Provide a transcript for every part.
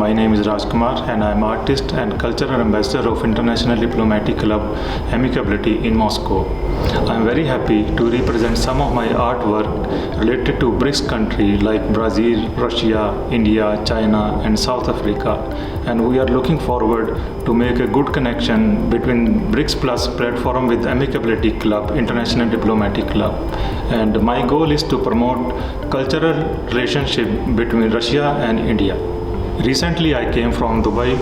my name is Rajkumar and I am artist and cultural ambassador of International Diplomatic Club Amicability in Moscow. I am very happy to represent some of my artwork related to BRICS countries like Brazil, Russia, India, China and South Africa, and we are looking forward to make a good connection between BRICS Plus platform with Amicability Club, International Diplomatic Club. And my goal is to promote cultural relationship between Russia and India. Recently I came from Dubai.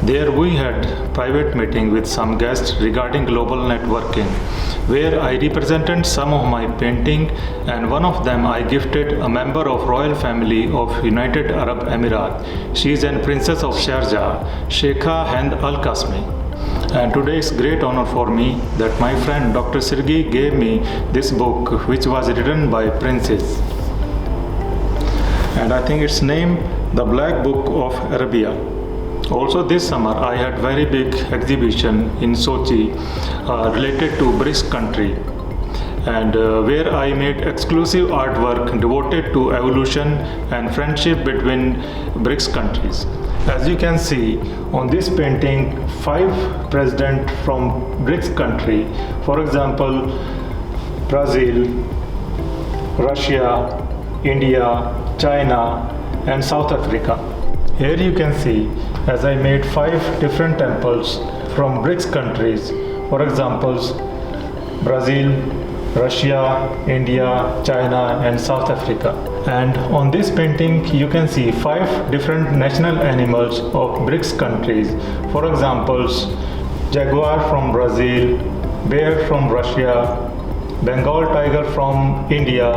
There we had private meeting with some guests regarding global networking, where I represented some of my painting, and one of them I gifted a member of royal family of United Arab Emirates. She is a princess of Sharjah, Sheikha Hind Al Qasmi. And today is great honor for me that my friend Dr. Sergey gave me this book, which was written by Princess. And I think it's named The Black Book of Arabia. Also this summer I had very big exhibition in Sochi related to BRICS country, and where I made exclusive artwork devoted to evolution and friendship between BRICS countries. As you can see on this painting, 5 presidents from BRICS country, for example, Brazil, Russia, India, China and South Africa. Here you can see as I made 5 different temples from BRICS countries, for example, Brazil, Russia, India, China and South Africa. And on this painting you can see 5 different national animals of BRICS countries, for example, jaguar from Brazil, bear from Russia, Bengal tiger from India,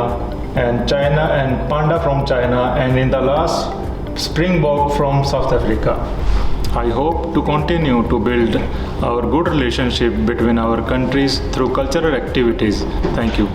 and China, and panda from China, and in the last springbok from South Africa. I hope to continue to build our good relationship between our countries through cultural activities. Thank you.